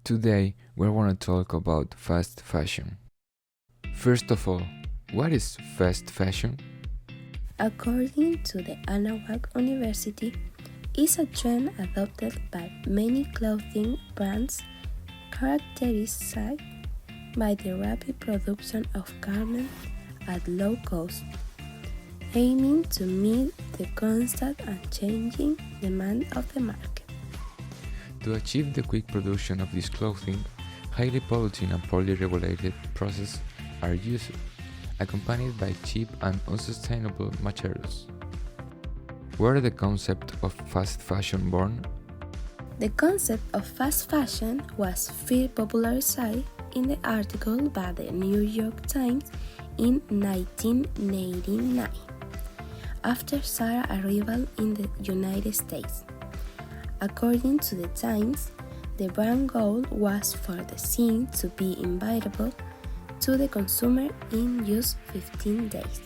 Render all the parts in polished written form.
Today we want to talk about fast fashion. First of all, what is fast fashion? According to the Anahuac University, is a trend adopted by many clothing brands characterized by the rapid production of garments at low cost, aiming to meet the constant and changing demand of the market. To achieve the quick production of this clothing, highly polluting and poorly regulated processes are used, accompanied by cheap and unsustainable materials. Where did the concept of fast fashion born? The concept of fast fashion was first popularized in the article by the New York Times in 1989, after Sarah's arrival in the United States. According to the Times, the brand goal was for the scene to be invitable to the consumer in just 15 days.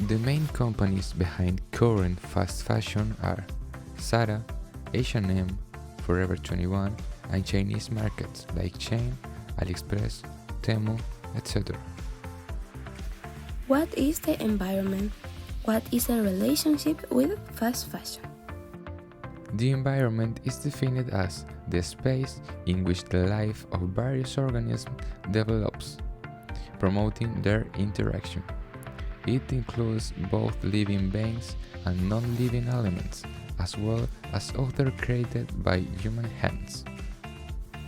The main companies behind current fast fashion are Zara, H&M, Forever 21, and Chinese markets like Shein, AliExpress, Temu, etc. What is the environment? What is the relationship with fast fashion? The environment is defined as the space in which the life of various organisms develops, promoting their interaction. It includes both living beings and non-living elements, as well as other created by human hands.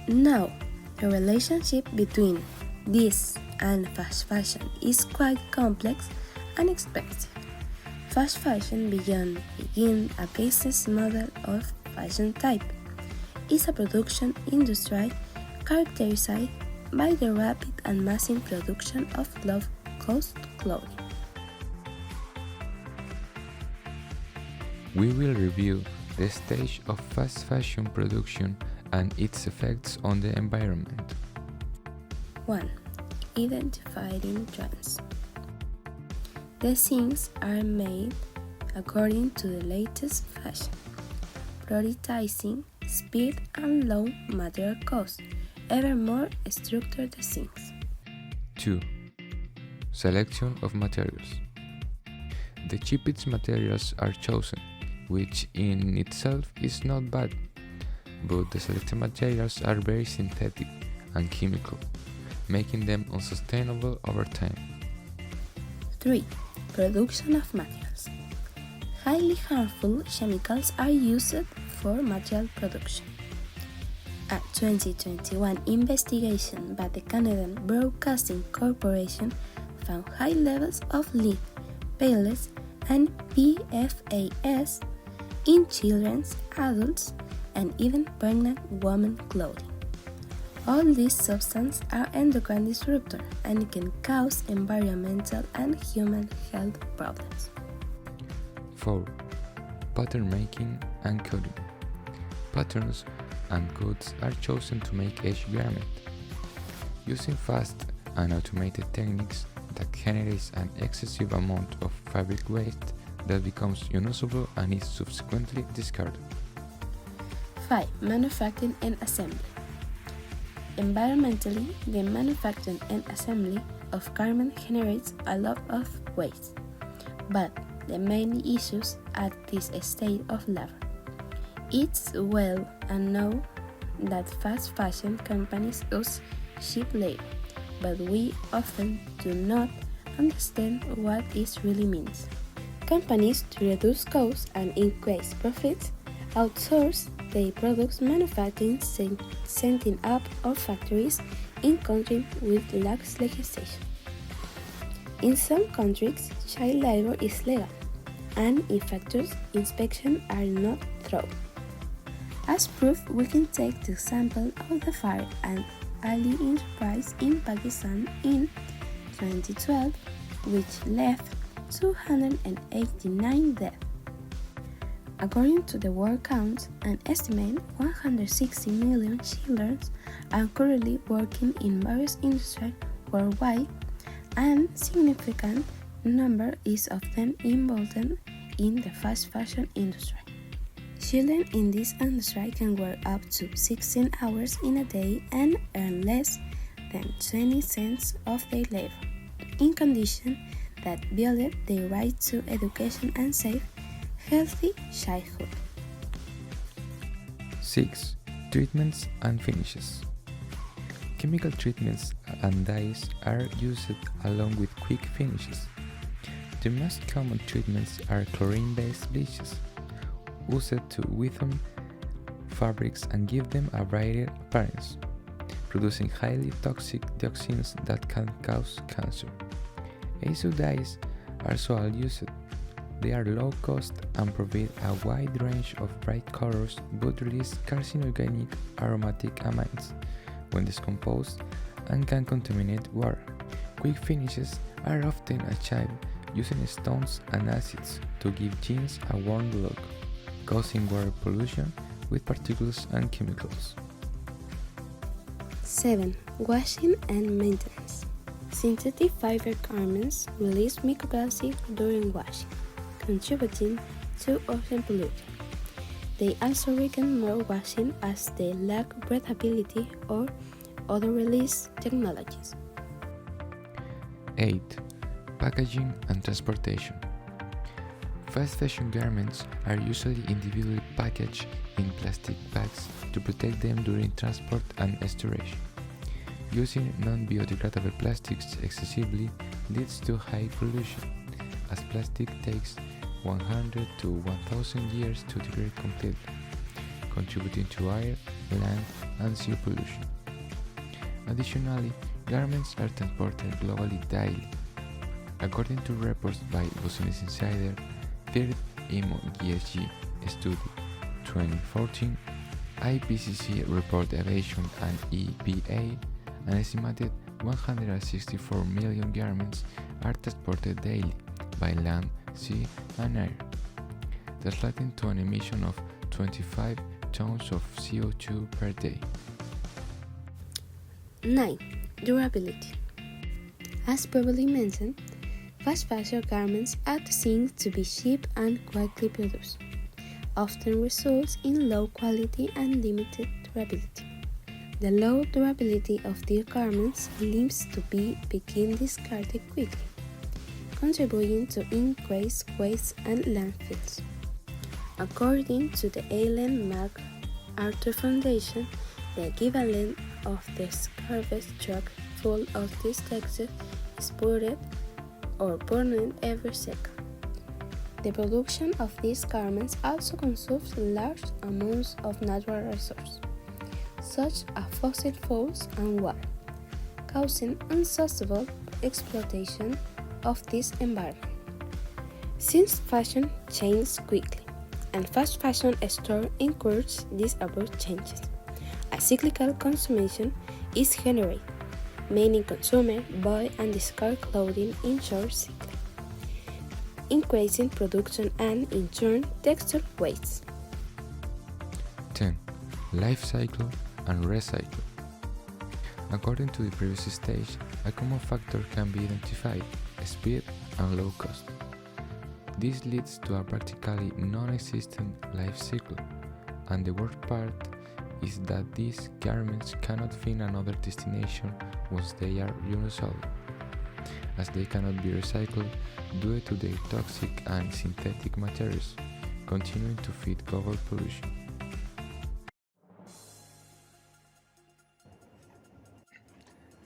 Now, the relationship between this and fast fashion is quite complex and expensive. Fast fashion begin a business model of fashion type. It's a production industry characterized by the rapid and massive production of low-cost clothing. We will review the stage of fast fashion production and its effects on the environment. 1. Identifying trends. The things are made according to the latest fashion, prioritizing speed and low material cost, ever more structured the things. 2. Selection of materials. The cheapest materials are chosen, which in itself is not bad, but the selected materials are very synthetic and chemical, making them unsustainable over time. 3. Production of materials. Highly harmful chemicals are used for material production. A 2021 investigation by the Canadian Broadcasting Corporation found high levels of lead, pellets, and PFAS in children's, adults, and even pregnant women clothing. All these substances are endocrine disruptors and can cause environmental and human health problems. 4. Pattern making and cutting. Patterns and cuts are chosen to make each garment. Using fast and automated techniques that generates an excessive amount of fabric waste that becomes unusable and is subsequently discarded. 5. Manufacturing and assembly. Environmentally, the manufacturing and assembly of garments generates a lot of waste, but the main issues at this stage of labor. It's well known that fast fashion companies use cheap labor, but we often do not understand what this really means. Companies, to reduce costs and increase profits, outsource their products manufacturing, setting up of factories in countries with lax legislation. In some countries, child labor is legal, and in factories, inspections are not thorough. As proof, we can take the example of the fire at Ali Enterprise in Pakistan in 2012, which left 289 dead. According to the World Count, an estimated 160 million children are currently working in various industries worldwide, and Children in this industry can work up to 16 hours in a day and earn less than 20 cents of their labor, in conditions that violate their right to education and safe, healthy childhood. 6. Treatments and finishes. Chemical treatments and dyes are used along with quick finishes. The most common treatments are chlorine-based bleaches, used to whiten fabrics and give them a brighter appearance, producing highly toxic dioxins that can cause cancer. ASO dyes are also used. They are low cost and provide a wide range of bright colors but release carcinogenic aromatic amines when discomposed and can contaminate water. Quick finishes are often achieved using stones and acids to give jeans a warm look, causing water pollution with particles and chemicals. 7. Washing and maintenance. Synthetic fiber garments release microplastics during washing, contributing to ocean pollution. They also require more washing as they lack breathability or other release technologies. 8. Packaging and transportation. Fast fashion garments are usually individually packaged in plastic bags to protect them during transport and storage. Using non-biodegradable plastics excessively leads to high pollution, as plastic takes 100 to 1000 years to degrade completely, contributing to air, land, and sea pollution. Additionally, garments are transported globally daily. According to reports by Business Insider, third IMO ESG study 2014, IPCC report aviation and EPA, an estimated 164 million garments are transported daily by land, sea, and air, translating to an emission of 25 tons of CO2 per day. 9. Durability. As previously mentioned, fast fashion garments are designed to be cheap and quickly produced, often results in low quality and limited durability. The low durability of these garments leads to being discarded quickly, contributing to increased waste and landfills. According to the Ellen MacArthur Foundation, the equivalent of the garbage truck full of this textile is buried or burned every second. The production of these garments also consumes large amounts of natural resources, such as fossil fuels and water, causing unsustainable exploitation of this environment. Since fashion changes quickly, and fast fashion stores encourage these abrupt changes, a cyclical consumption is generated. Many consumers buy and discard clothing in short cycles, increasing production and, in turn, textile waste. 10. Life cycle and recycle. According to the previous stage, a common factor can be identified: speed and low cost. This leads to a practically non-existent life cycle, and the worst part is that these garments cannot find another destination once they are reusable, as they cannot be recycled due to their toxic and synthetic materials, continuing to feed global pollution.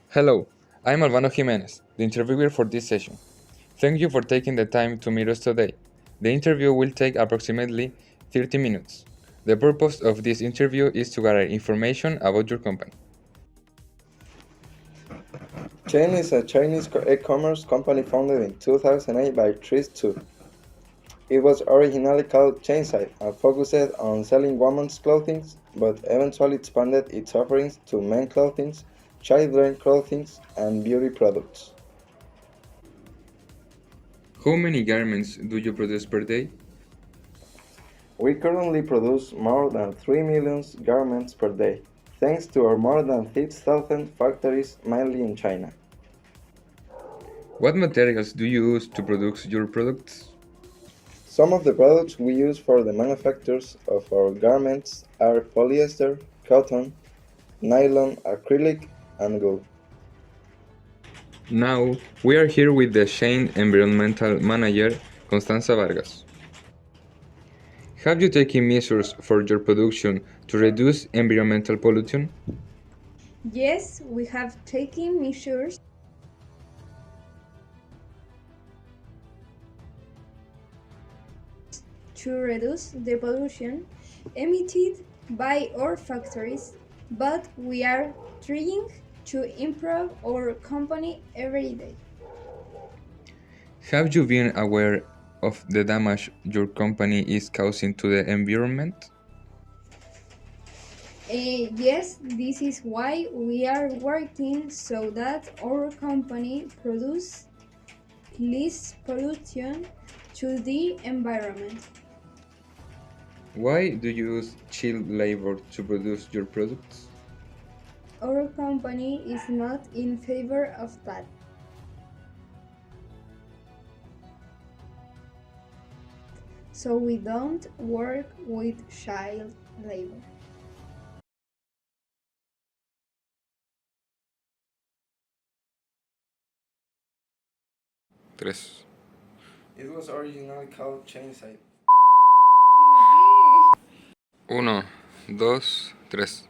Hello, I'm Albano Jimenez, the interviewer for this session. Thank you for taking the time to meet us today. The interview will take approximately 30 minutes. The purpose of this interview is to gather information about your company. Chain is a Chinese e-commerce company founded in 2008 by Tris Tu. It was originally called Chainside and focused on selling women's clothing, but eventually expanded its offerings to men's clothing, children's clothing, and beauty products. How many garments do you produce per day? We currently produce more than 3 million garments per day, thanks to our more than 6,000 factories, mainly in China. What materials do you use to produce your products? Some of the products we use for the manufactures of our garments are polyester, cotton, nylon, acrylic, and wool. Now, we are here with the Shane Environmental Manager, Constanza Vargas. Have you taken measures for your production to reduce environmental pollution? Yes, we have taken measures to reduce the pollution emitted by our factories, but we are trying to improve our company every day. Have you been aware of the damage your company is causing to the environment? Yes, this is why we are working so that our company produce less pollution to the environment. Why do you use child labor to produce your products? Our company is not in favor of that. So we don't work with child labor. Tres. It was originally called Chainside. Uno, dos, tres.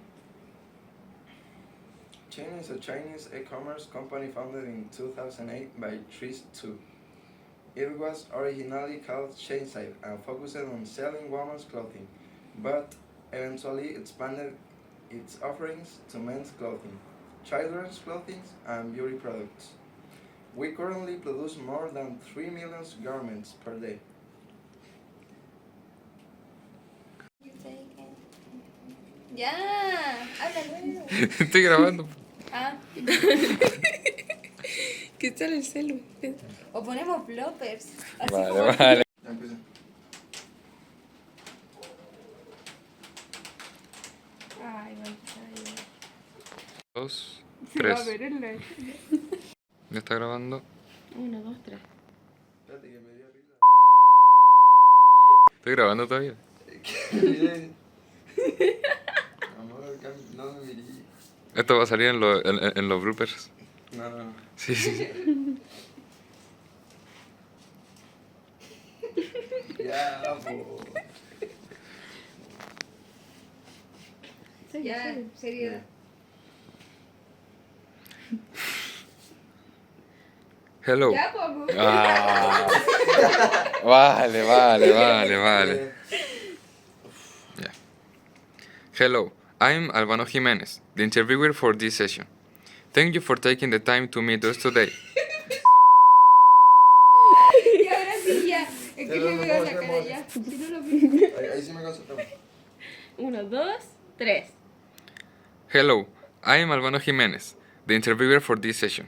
Chain is a Chinese e-commerce company founded in 2008 by Tris 2. It was originally called Chainside and focused on selling women's clothing, but eventually expanded its offerings to men's clothing, children's clothing, and beauty products. We currently produce more than 3 million garments per day. Ya, háblalo. Estoy grabando. Ah. ¿Qué tal el celu? O ponemos bloppers. Así Vale, como... vale. Ya empieza. Ay, no está bien. Dos, Se va a tres. ver en la... ¿Ya está grabando? 1, 2, 3. Espérate que me dio risa. ¿Estoy grabando todavía? Amor, no me mirí. Esto va a salir en los bloopers. No. Sí, sí. Ya, po. Ya, seriedad. Hello. Ya, poco. Ah. Vale. Yeah. Hello, I'm Albano Jimenez, the interviewer for this session. Thank you for taking the time to meet us today. Y ahora sí, ya. Es que le veo la cara ya. Si no lo vi. Ahí sí me concentramos. 1, 2, 3. Hello, I'm Albano Jimenez, the interviewer for this session.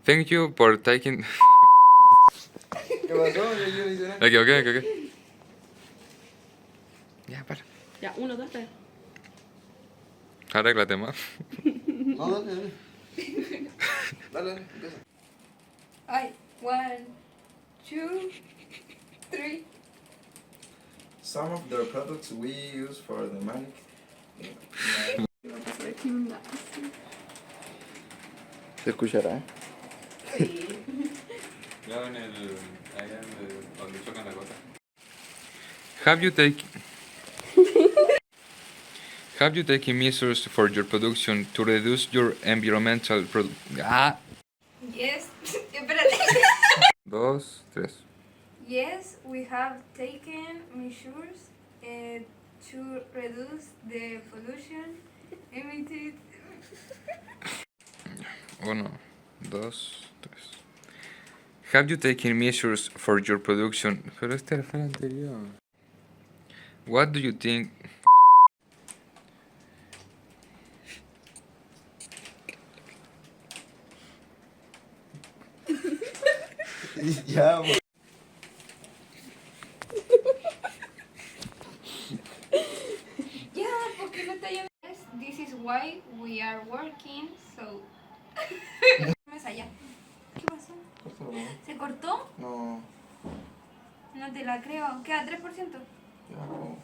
Thank you for taking... ¿Qué pasó? Yo hice nada. Me equivoqué. Ya, para. Ya, 1, 2, 3. Arréglate más. No, dale. Dale, empieza. Ay, 1, 2, 3. Some of the products we use for the manic. Se escuchará, ¿eh? Ya en el... allá donde chocan la cosa. Have you taken measures for your production to reduce your environmental Yes. Espérate. Dos, tres. Yes, we have taken measures to reduce the pollution emitted. Uno, dos, tres. Have you taken measures for your production? Pero este fue el anterior. What do you think? Ya, po. Yeah, porque no está llamando. This is why we are working, so. Mesa ya. ¿Qué pasó? ¿Se cortó? No. No te la creo. Queda 3%. Ya, po.